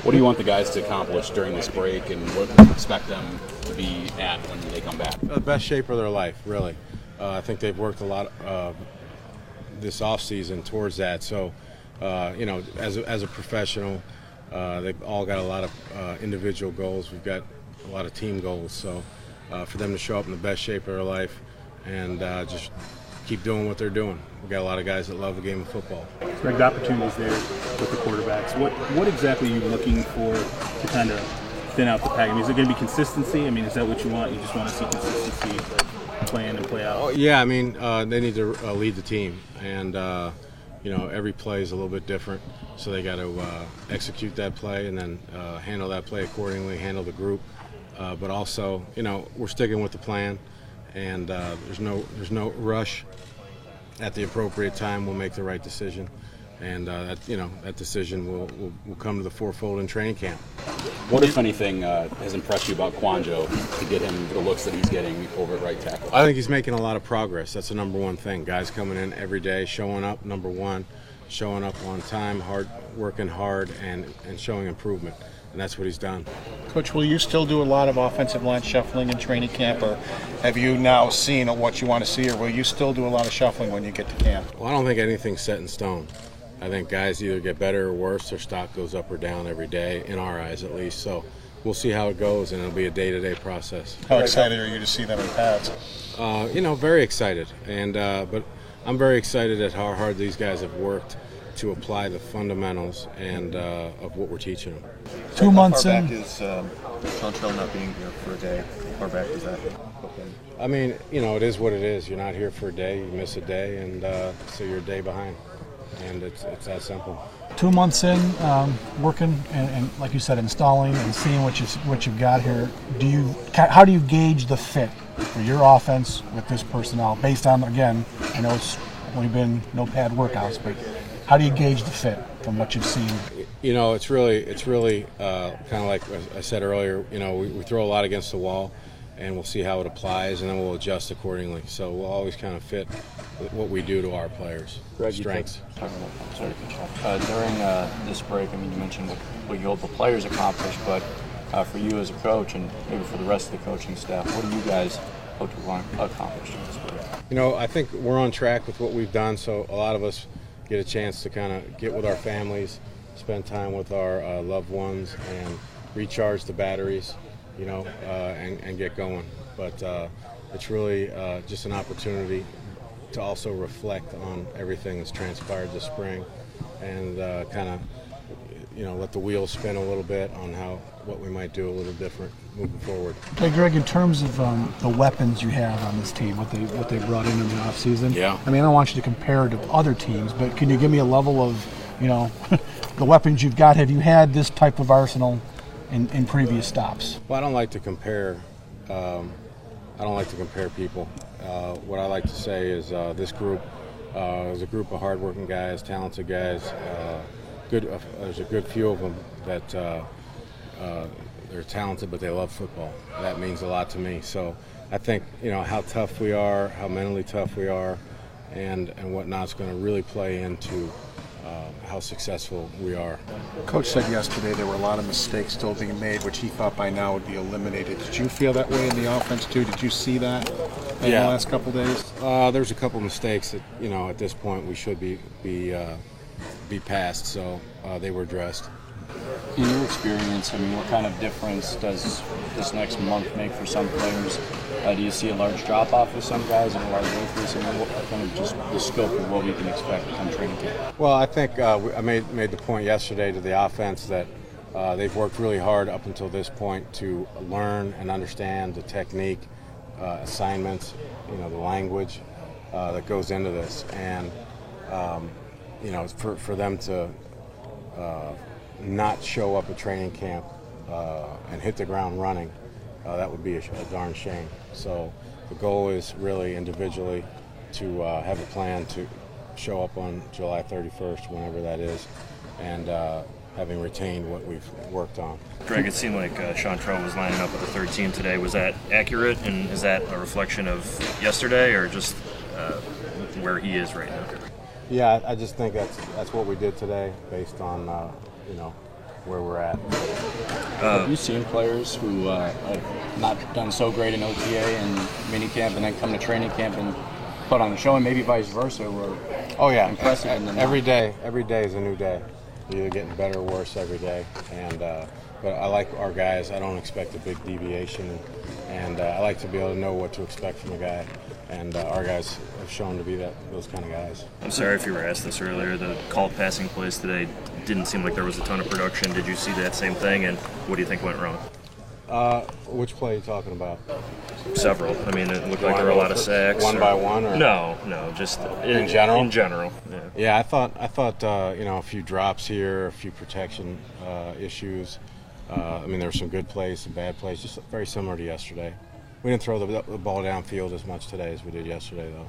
What do you want the guys to accomplish during this break, and what do you expect them to be at when they come back? The best shape of their life, really. I think they've worked a lot this off season towards that. So, as a professional, they've all got a lot of individual goals. We've got a lot of team goals. So, for them to show up in the best shape of their life and just keep doing what they're doing. We've got a lot of guys that love the game of football. Greg, the opportunities there with the quarterbacks. What exactly are you looking for to kind of thin out the pack? I mean, is it going to be consistency? I mean, is that what you want? You just want to see consistency, play in and play out? Oh, yeah, I mean, they need to lead the team. And, every play is a little bit different. So they got to execute that play and then handle that play accordingly, handle the group. But also, we're sticking with the plan. And there's no rush. At the appropriate time, we'll make the right decision, and that decision will come to the fourfold in training camp. What, if anything, has impressed you about Quanjo to get him the looks that he's getting over at right tackle? I think he's making a lot of progress. That's the number one thing. Guys coming in every day, showing up. Number one, showing up on time, working hard, and showing improvement. And that's what he's done. Coach, will you still do a lot of offensive line shuffling in training camp, or have you now seen what you want to see, or will you still do a lot of shuffling when you get to camp? Well, I don't think anything's set in stone. I think guys either get better or worse. Their stock goes up or down every day, in our eyes at least. So we'll see how it goes, and it'll be a day-to-day process. How excited are you to see them in pads? Very excited. But I'm very excited at how hard these guys have worked to apply the fundamentals and of what we're teaching them. 2 months in. How far back is Chantrell not being here for a day? How far back is that? I mean, it is what it is. You're not here for a day, you miss a day, and so you're a day behind. And it's that simple. 2 months in, working and like you said, installing and seeing what you've got here. How do you gauge the fit for your offense with this personnel based on, again, I know it's only been no pad workouts, but how do you gauge the fit from what you've seen? It's really kind of like I said earlier. We throw a lot against the wall, and we'll see how it applies, and then we'll adjust accordingly. So we'll always kind of fit what we do to our players' strengths. During this break, you mentioned what you hope the players accomplish, but for you as a coach and maybe for the rest of the coaching staff, what do you guys hope to accomplish in this break? I think we're on track with what we've done, so a lot of us get a chance to kind of get with our families, spend time with our loved ones, and recharge the batteries, and get going. But it's really just an opportunity to also reflect on everything that's transpired this spring and kind of, let the wheels spin a little bit on what we might do a little different moving forward. Hey, Greg, in terms of the weapons you have on this team, what they brought in the offseason, yeah. I don't want you to compare to other teams, but can you give me a level of, the weapons you've got? Have you had this type of arsenal in previous stops? Well, I don't like to compare people. What I like to say is this group is a group of hardworking guys, talented guys. There's a good few of them that they're talented, but they love football. That means a lot to me. So I think how tough we are, how mentally tough we are, and whatnot's going to really play into how successful we are. Coach said yesterday there were a lot of mistakes still being made, which he thought by now would be eliminated. Did you feel that way in the offense too? Did you see that in the last couple of days? There's a couple mistakes that at this point we should be past, so they were addressed. In your experience, what kind of difference does this next month make for some players? Do you see a large drop-off with some guys and a large increase? What kind of just the scope of what we can expect on training camp? Well, I think I made the point yesterday to the offense that they've worked really hard up until this point to learn and understand the technique, assignments, the language that goes into this. And, for them to not show up at training camp and hit the ground running, that would be a darn shame. So the goal is really individually to have a plan to show up on July 31st, whenever that is, and having retained what we've worked on. Greg, it seemed like Chantrell was lining up with the third team today. Was that accurate, and is that a reflection of yesterday or just where he is right now? Yeah, I just think that's what we did today, based on where we're at. Have you seen players who have not done so great in OTA and minicamp and then come to training camp and put on a show, and maybe vice versa, where Oh yeah, impressive and then every day is a new day. You're either getting better or worse every day. And but I like our guys. I don't expect a big deviation, and I like to be able to know what to expect from a guy. And our guys have shown to be those kind of guys. I'm sorry if you were asked this earlier. The called passing plays today didn't seem like there was a ton of production. Did you see that same thing, and what do you think went wrong? Which play are you talking about? Several. I mean, it looked like there were a lot of sacks. One by one, or No, just in general. In general, yeah. Yeah, I thought a few drops here, a few protection issues. I mean, there were some good plays, some bad plays, just very similar to yesterday. We didn't throw the ball downfield as much today as we did yesterday, though.